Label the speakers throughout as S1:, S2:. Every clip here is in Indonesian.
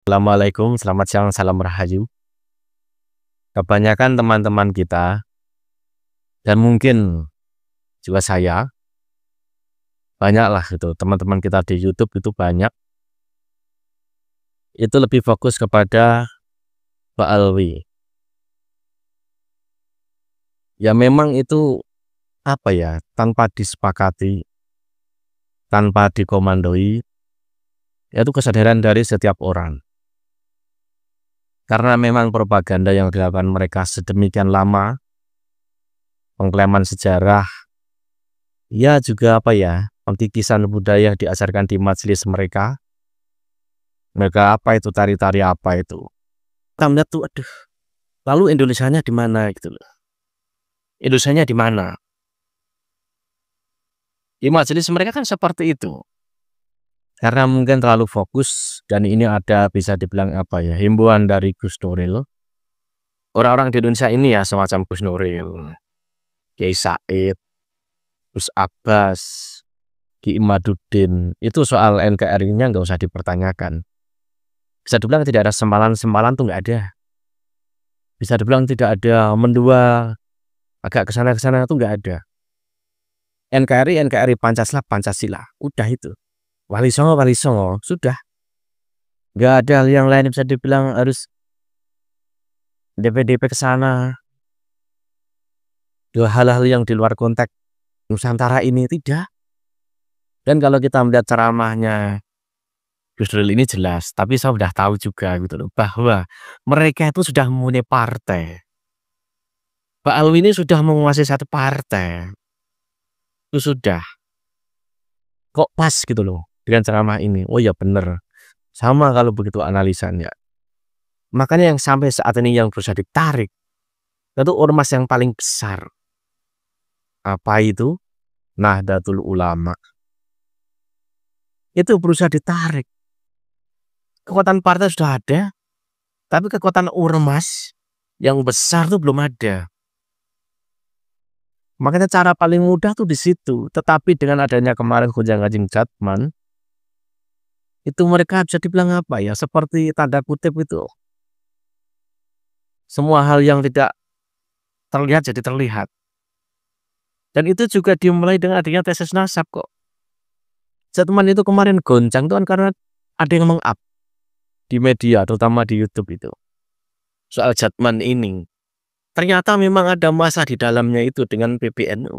S1: Assalamualaikum, selamat siang, salam rahayu. Kebanyakan teman-teman kita dan mungkin juga saya, banyaklah itu teman-teman kita di YouTube itu banyak itu lebih fokus kepada Pak Alwi. Ya memang itu tanpa disepakati, tanpa dikomandoi, itu kesadaran dari setiap orang. Karena memang propaganda yang dilakukan mereka sedemikian lama, pengklaiman sejarah, ya juga pengkikisan budaya diajarkan di majelis mereka. Mereka itu tari-tari apa itu. Kita melihat tuh, aduh, lalu Indonesianya di mana gitu loh. Indonesianya di mana? Di majelis mereka kan seperti itu. Karena mungkin terlalu fokus dan ini ada bisa dibilang himbauan dari Gus Nuril. Orang-orang di Indonesia ini ya semacam Gus Nuril, Kiai Said, Gus Abbas, Ki Imaduddin, itu soal NKRI-nya nggak usah dipertanyakan. Bisa dibilang tidak ada sempalan-sempalan tuh nggak ada. Bisa dibilang tidak ada mendua agak kesana-kesana tuh nggak ada. NKRI Pancasila, udah itu. Wali Songo, sudah. Nggak ada hal yang lain bisa dibilang harus DP kesana. Dua hal-hal yang di luar konteks Nusantara ini tidak. Dan kalau kita melihat ceramahnya Gus Nuril ini jelas, tapi saya sudah tahu juga gitu loh, bahwa mereka itu sudah mempunyai partai. Pak Alwi ini sudah menguasai satu partai. Itu sudah. Kok pas gitu loh dengan ceramah ini. Oh ya bener. Sama kalau begitu analisanya. Makanya yang sampai saat ini yang berusaha ditarik itu ormas yang paling besar. Apa itu? Nahdlatul Ulama. Itu berusaha ditarik. Kekuatan partai sudah ada, tapi kekuatan ormas yang besar tuh belum ada. Makanya cara paling mudah tuh di situ. Tetapi dengan adanya kemarin Gunjang Ganjing Jatman, itu mereka bisa dibilang seperti tanda kutip itu. Semua hal yang tidak terlihat jadi terlihat. Dan itu juga dimulai dengan adanya tesis nasab kok. Jatman itu kemarin goncang itu kan karena ada yang meng-up di media, terutama di YouTube itu. Soal Jatman ini. Ternyata memang ada masa di dalamnya itu dengan PBNU.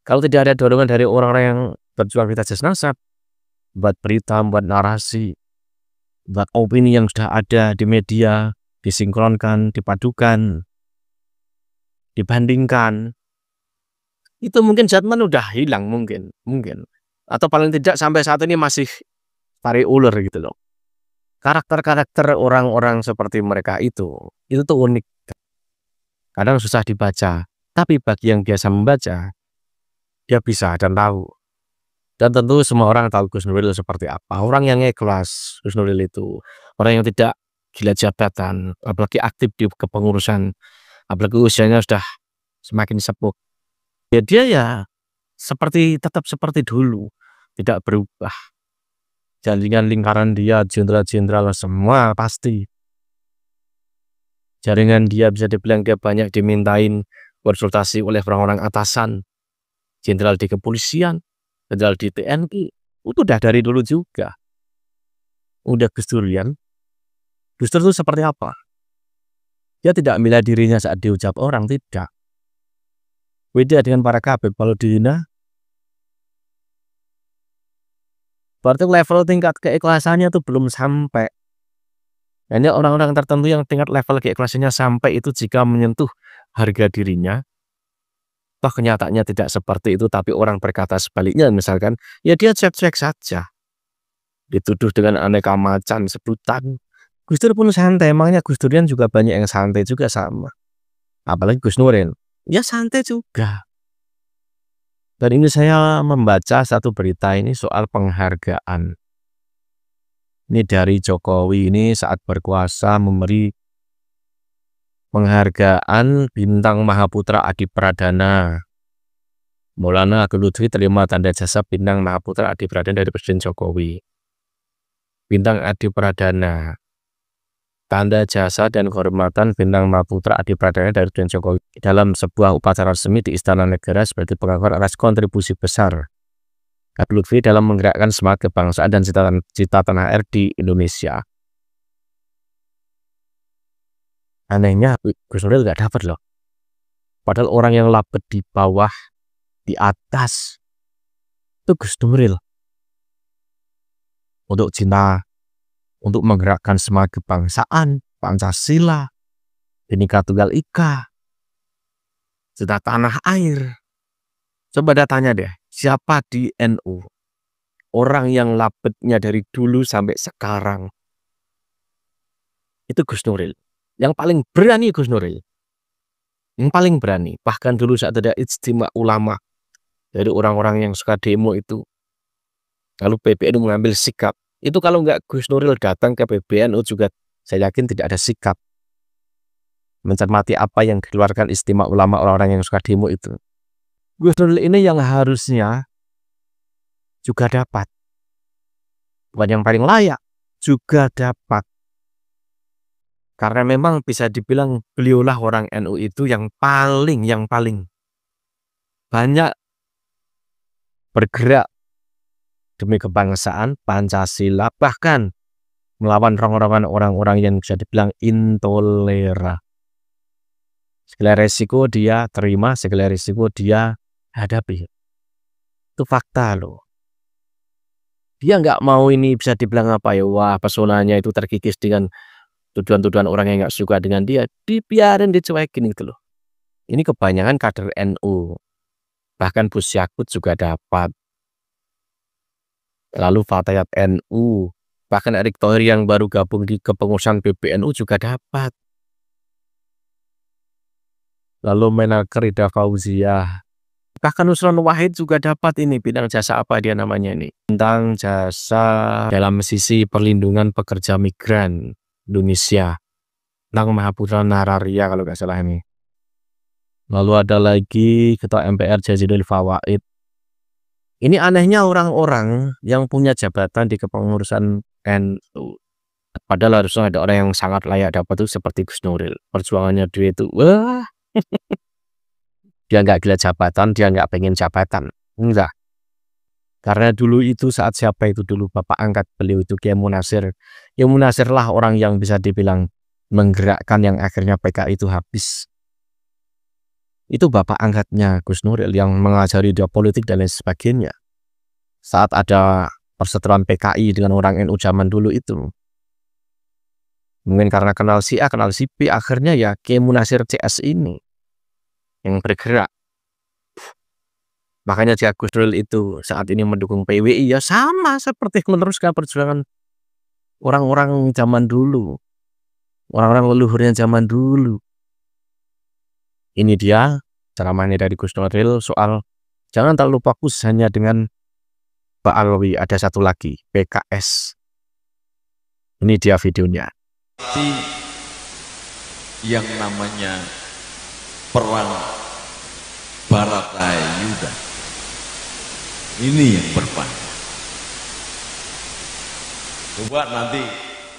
S1: Kalau tidak ada dorongan dari orang-orang yang berjuang di tesis nasab, buat berita, buat narasi, buat opini yang sudah ada di media, disinkronkan, dipadukan, dibandingkan, itu mungkin Jatman udah hilang mungkin. Atau paling tidak sampai saat ini masih tarik ulur gitu loh. Karakter-karakter orang-orang seperti mereka itu tuh unik. Kadang susah dibaca, tapi bagi yang biasa membaca, dia bisa dan tahu. Dan tentu semua orang tahu Gus Nuril seperti apa. Orang yang ikhlas Gus Nuril itu, orang yang tidak gila jabatan, apalagi aktif di kepengurusan, apalagi usianya sudah semakin sepuh. Ya dia tetap seperti dulu, tidak berubah. Jaringan lingkaran dia, jenderal-jenderal semua pasti. Jaringan dia bisa dibilang dia banyak dimintain konsultasi oleh orang-orang atasan, jenderal di kepolisian, jenderal di TNI, itu udah dari dulu juga. Udah Gus Durian. Gus Dur itu seperti apa? Dia tidak milah dirinya saat diucap orang, tidak. Beda dengan para kabib, kalau dihina, berarti level tingkat keikhlasannya itu belum sampai. Hanya orang-orang tertentu yang tingkat level keikhlasannya sampai itu jika menyentuh harga dirinya, toh kenyataannya tidak seperti itu, tapi orang berkata sebaliknya misalkan, ya dia cuek-cuek saja. Dituduh dengan aneka macam sebutan. Gus Dur pun santai, emangnya Gus Durian juga banyak yang santai juga sama. Apalagi Gus Nuril, ya santai juga. Dan ini saya membaca satu berita ini soal penghargaan. Ini dari Jokowi ini saat berkuasa memberi penghargaan Bintang Mahaputra Adi Pradana. Maulana Abdul Lutfi terima tanda jasa Bintang Mahaputra Adi Pradana dari Presiden Jokowi. Bintang Adi Pradana. Tanda jasa dan kehormatan Bintang Mahaputra Adi Pradana dari Presiden Jokowi dalam sebuah upacara resmi di Istana Negara sebagai pengakuan atas kontribusi besar Habib Lutfi dalam menggerakkan semangat kebangsaan dan cita tanah air di Indonesia. Anehnya Gus Nuril nggak dapat loh. Padahal orang yang labet di bawah, di atas, itu Gus Nuril. Untuk cinta, untuk menggerakkan semangat kebangsaan, Pancasila, Bhinneka Tunggal Ika, cita tanah air. Coba tanya deh, siapa di NU? Orang yang labetnya dari dulu sampai sekarang. Itu Gus Nuril. Yang paling berani Gus Nuril. Yang paling berani. Bahkan dulu saat ada ijtima ulama dari orang-orang yang suka demo itu. Lalu PBNU mengambil sikap. Itu kalau nggak Gus Nuril datang ke PBNU juga saya yakin tidak ada sikap mencermati apa yang dikeluarkan ijtima ulama orang-orang yang suka demo itu. Gus Nuril ini yang harusnya juga dapat. Bukan yang paling layak, juga dapat. Karena memang bisa dibilang beliaulah orang NU itu yang paling banyak bergerak demi kebangsaan, Pancasila, bahkan melawan orang-orang yang bisa dibilang intoleran. Segala resiko dia terima, segala resiko dia hadapi. Itu fakta loh. Dia nggak mau ini bisa dibilang apa ya, wah pesonanya itu terkikis dengan tuduhan-tuduhan orang yang nggak suka dengan dia, dibiarin, dicuekin gitu loh. Ini kebanyakan kader NU. Bahkan Gus Yakut juga dapat. Lalu Fatayat NU. Bahkan Erick Thohir yang baru gabung di kepengurusan PBNU juga dapat. Lalu Menaker Ida Fauziah. Bahkan Nusron Wahid juga dapat ini. Bintang jasa apa dia namanya ini? Bintang jasa dalam sisi perlindungan pekerja migran Indonesia. Bintang Mahaputra Nararia kalau nggak salah ini. Lalu ada lagi Ketua MPR Jazilul Fawaid. Ini anehnya orang-orang yang punya jabatan di kepengurusan NU. Padahal harusnya ada orang yang sangat layak dapat itu seperti Gus Nuril. Perjuangannya dia itu, wah. Dia nggak gila jabatan, dia nggak pengen jabatan. Enggak. Karena dulu itu saat siapa itu dulu bapak angkat beliau itu Kiai Munasir. Kiai Munasir lah orang yang bisa dibilang menggerakkan yang akhirnya PKI itu habis. Itu bapak angkatnya Gus Nuril yang mengajari dia politik dan lain sebagainya. Saat ada perseteruan PKI dengan orang NU zaman dulu itu. Mungkin karena kenal si A, kenal si B, akhirnya ya Kiai Munasir CS ini yang bergerak. Makanya si Gus Nuril itu saat ini mendukung PWI ya sama seperti meneruskan perjuangan orang-orang zaman dulu. Orang-orang leluhurnya zaman dulu. Ini dia ceramahnya dari Gus Nuril soal jangan terlalu fokus hanya dengan Pak Alwi. Ada satu lagi, PKS. Ini dia videonya.
S2: Yang namanya perang Baratayuda. Ini yang berpanjang. Coba nanti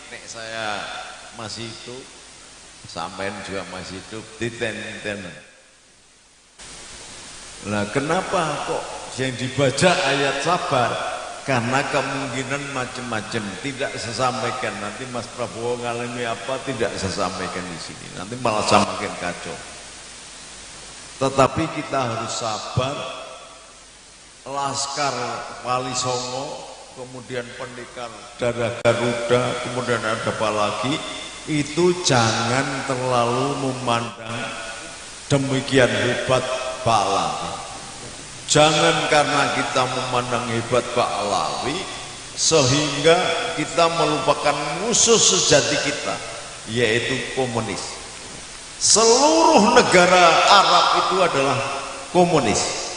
S2: nek saya masih hidup, sampean juga masih hidup, ditenten. Nah, kenapa kok yang dibaca ayat sabar? Karena kemungkinan macam-macam tidak saya sampaikan. Nanti Mas Prabowo ngalami apa tidak saya sampaikan di sini. Nanti malah semakin kacau. Tetapi kita harus sabar. Laskar Wali Songo, kemudian Pendekar Darah Garuda, kemudian ada apa lagi? Itu jangan terlalu memandang demikian hebat Pak Alawi. Jangan karena kita memandang hebat Pak Alawi sehingga kita melupakan musuh sejati kita, yaitu komunis. Seluruh negara Arab itu adalah komunis.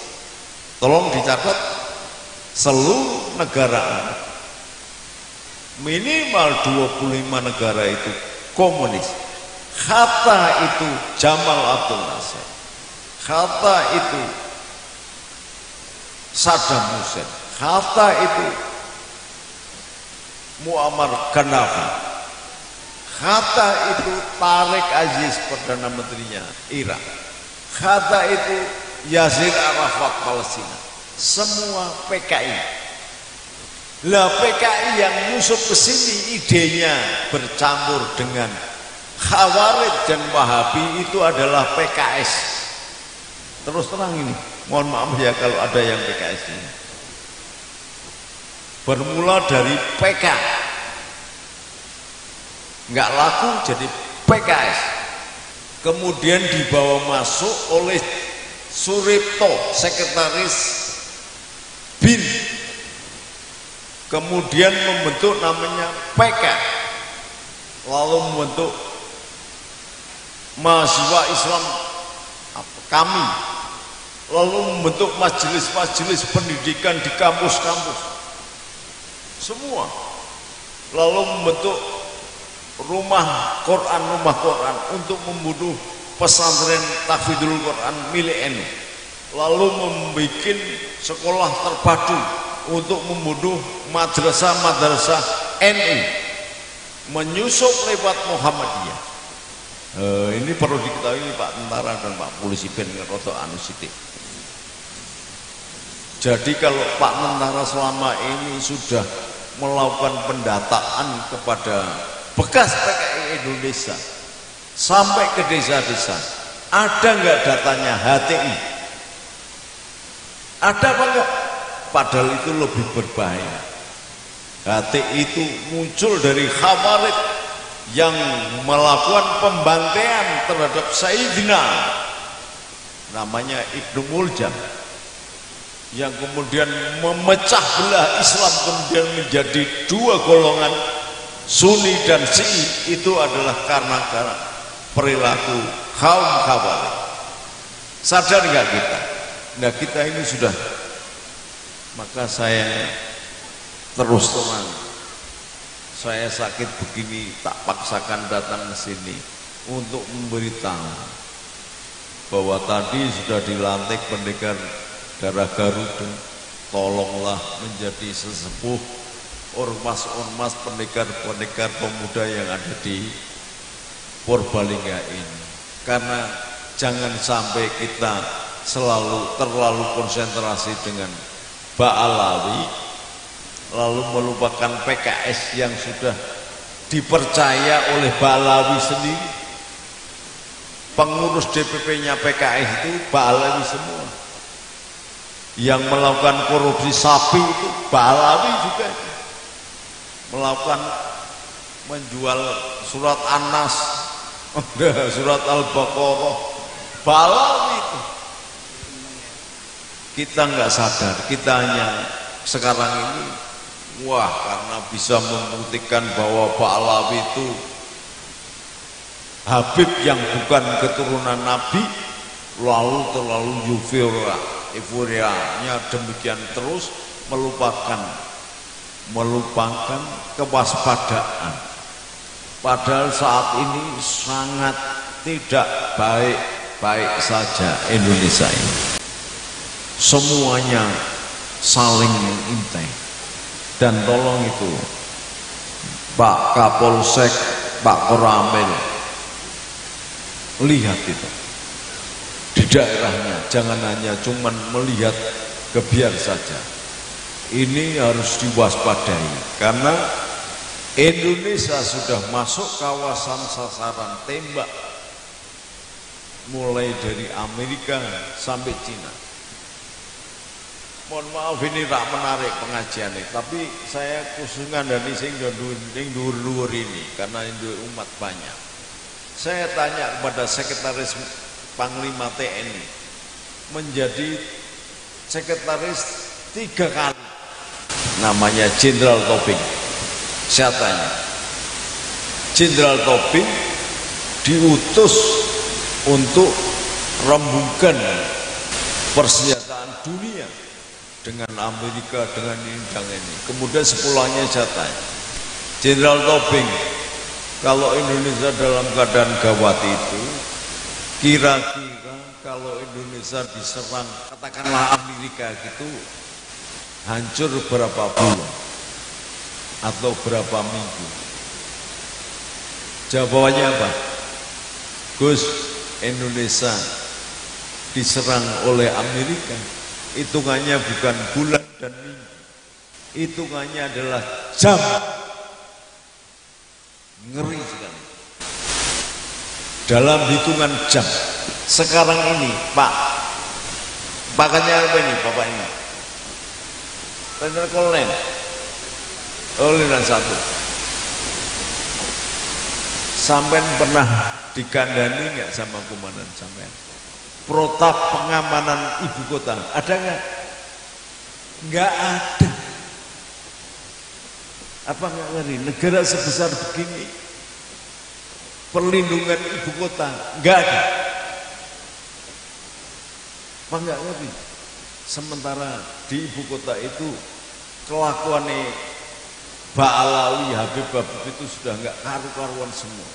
S2: Tolong dicatat, seluruh negara Arab, minimal 25 negara itu komunis. Hatta itu Jamal Abdul Nasir, hatta itu Saddam Hussein, hatta itu Muammar Gaddafi. Hatta itu Tariq Aziz Perdana Menterinya Irak. Hatta itu Yasir Arafat Palestina. Semua PKI. Lah PKI yang nyusup ke sini idenya bercampur dengan Khawarij dan Wahabi itu adalah PKS. Terus terang ini, mohon maaf ya kalau ada yang PKS ini. Bermula dari PK, nggak laku jadi PKS. Kemudian dibawa masuk oleh Suripto, sekretaris BIN. Kemudian membentuk namanya PK, lalu membentuk mahasiswa Islam kami, lalu membentuk majelis-majelis pendidikan di kampus-kampus semua, lalu membentuk rumah Quran untuk membunuh pesantren Tahfidzul Quran milik NU, lalu membuat sekolah terpadu untuk membunuh madrasah NU, menyusup lewat Muhammadiyah. Ini perlu diketahui Pak Tentara dan Pak Polisi ben roto anu sithik. Jadi kalau Pak Tentara selama ini sudah melakukan pendataan kepada bekas PKI Indonesia sampai ke desa-desa, ada nggak datanya HTI? Ada apa enggak? Padahal itu lebih berbahaya. HTI itu muncul dari Khawarij yang melakukan pembantaian terhadap Sayyidina namanya Ibnu Muljam, yang kemudian memecah belah Islam kemudian menjadi dua golongan, Sunni dan Syi'i. Itu adalah karena perilaku kaum Khawarij. Sadar nggak kita? Nah kita ini sudah, maka saya terus terang, saya sakit begini tak paksakan datang ke sini untuk memberitahu bahwa tadi sudah dilantik pendekar darah Garuda, tolonglah menjadi sesepuh ormas-ormas pendekar-pendekar pemuda yang ada di Purbalingga ini, karena jangan sampai kita terlalu konsentrasi dengan Ba'alawi lalu melupakan PKS yang sudah dipercaya oleh Ba'alawi sendiri. Pengurus DPP-nya PKS itu Ba'alawi semua. Yang melakukan korupsi sapi itu Ba'alawi juga. Melakukan menjual surat An-Nas, surat Al-Baqarah, Ba'alawi itu. Kita nggak sadar, kita hanya sekarang ini karena bisa membuktikan bahwa Ba'alawi itu Habib yang bukan keturunan Nabi, lalu terlalu euforianya demikian terus melupakan kewaspadaan. Padahal saat ini sangat tidak baik saja Indonesia ini. Semuanya saling mengintai, dan tolong itu Pak Kapolsek, Pak Koramil, lihat itu di daerahnya, jangan hanya cuman melihat kebiar saja. Ini harus diwaspadai karena Indonesia sudah masuk kawasan sasaran tembak mulai dari Amerika sampai Cina. Mohon maaf ini tak menarik pengajian ini, tapi saya khususkan dari sing dhuwur-dhuwur ini karena ini umat banyak. Saya tanya kepada sekretaris Panglima TNI, menjadi sekretaris 3 kali, namanya Jenderal Tobing. Saya tanya, Jenderal Tobing diutus untuk rembukan persenjataan dunia dengan Amerika, dengan ini dan ini. Kemudian sepulangnya saya tanya, Jenderal Tobing, kalau Indonesia dalam keadaan gawat itu, kira-kira kalau Indonesia diserang katakanlah Amerika gitu, hancur berapa bulan? atau berapa minggu? Jawabannya apa? Gus, Indonesia diserang oleh Amerika, hitungannya bukan bulan dan minggu, hitungannya adalah jam. Ngeri sekali. Dalam hitungan jam. Sekarang ini, Pak, pakannya apa ini, Bapak ini? Tender Kolonel. Kolonel 1. Sampai pernah dikandani nggak sama komandan sampean? Protap pengamanan ibu kota ada nggak? Nggak ada. Apa nggak ngeri? Negara sebesar begini, perlindungan ibu kota nggak ada. Apa nggak ngeri? Sementara di ibu kota itu kelakuannya Mbak Alawi, Habib itu sudah nggak karu-karuan semua.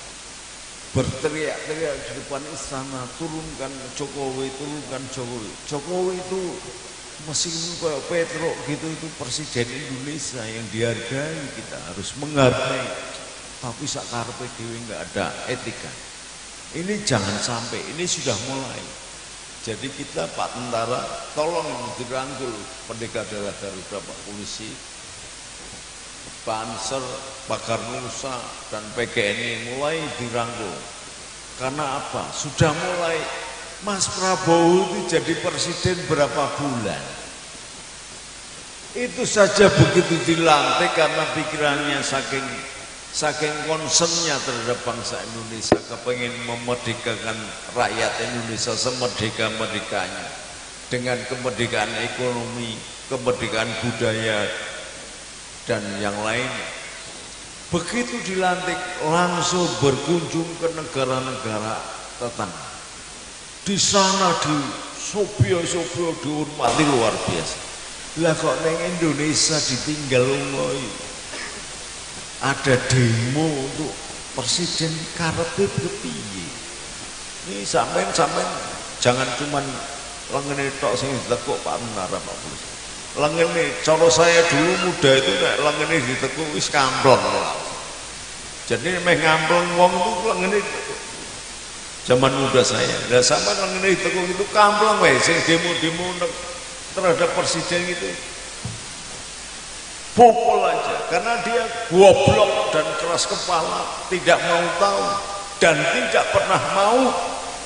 S2: Berteriak-teriak di depan istana, turunkan Jokowi, turunkan Jokowi. Jokowi itu meskipun kayak Petro gitu, itu presiden Indonesia yang dihargai, kita harus menghargai. Tapi sakarpe dewe nggak ada etika. Ini jangan sampai, ini sudah mulai. Jadi kita Pak Tentara, tolong dirangkul Merdeka Daerah Garuda, Pak Polisi, Banser, Bakar Nusa, dan PGNI mulai dirangkul. Karena apa? Sudah mulai. Mas Prabowo itu jadi presiden berapa bulan? Itu saja begitu dilantik karena pikirannya saking concernnya terhadap bangsa Indonesia, kepengen memerdekakan rakyat Indonesia semerdeka-merdekanya dengan kemerdekaan ekonomi, kemerdekaan budaya, dan yang lain. Begitu dilantik langsung berkunjung ke negara-negara tetangga. Di sana di Sobio dihormati luar biasa. Lah kok neng Indonesia ditinggal ngoy. Ada demo untuk presiden karepe kepiye. Ini sampean jangan cuman lengene tok sing ditekuk Pak Tentara, Pak Polisi. Lengene, cara saya dulu muda itu nek lengene ditekuk wis kamplong. Jadi meh ngamplong wong itu lengene zaman muda saya. Lah sampean lengene ditekuk itu kamplong wae sing demo-demo terhadap presiden itu. Pukul aja karena dia goblok dan keras kepala, tidak mau tahu dan tidak pernah mau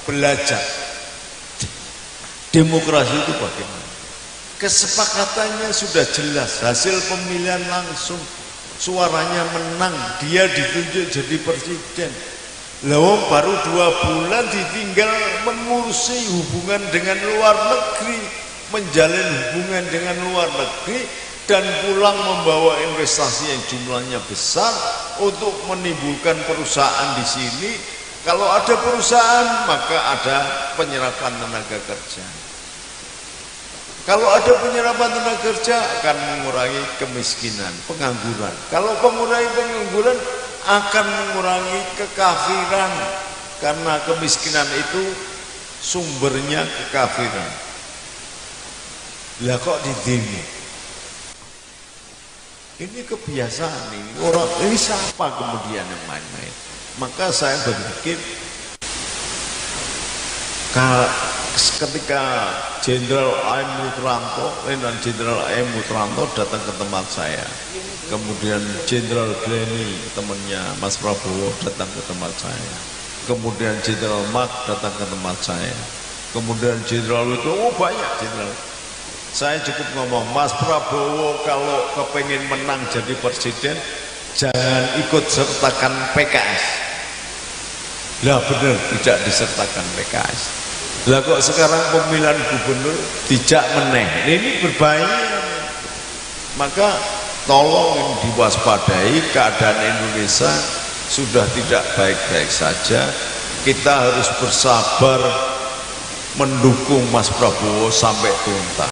S2: belajar. Demokrasi itu bagaimana? Kesepakatannya sudah jelas, hasil pemilihan langsung, suaranya menang, dia ditunjuk jadi presiden. Lalu baru 2 bulan ditinggal mengurusi hubungan dengan luar negeri, menjalin hubungan dengan luar negeri, dan pulang membawa investasi yang jumlahnya besar untuk menimbulkan perusahaan di sini. Kalau ada perusahaan maka ada penyerapan tenaga kerja. Kalau ada penyerapan tenaga kerja akan mengurangi kemiskinan, pengangguran. Kalau mengurangi pengangguran akan mengurangi kekafiran, karena kemiskinan itu sumbernya kekafiran. Lah kok di demo? Ini kebiasaan ini orang ini siapa kemudian yang main-main? Maka saya berpikir ketika Jenderal A.M. Mutranto datang ke tempat saya, kemudian Jenderal Glenny temannya Mas Prabowo datang ke tempat saya, kemudian Jenderal Mark datang ke tempat saya, kemudian Jenderal itu banyak jenderal. Saya cukup ngomong, Mas Prabowo kalau kepengen menang jadi presiden jangan ikut sertakan PKS. Lah benar tidak disertakan PKS. Lah kok sekarang pemilihan gubernur tidak meneh. Ini berbahaya. Maka tolong diwaspadai, keadaan Indonesia sudah tidak baik-baik saja. Kita harus bersabar mendukung Mas Prabowo sampai tuntas.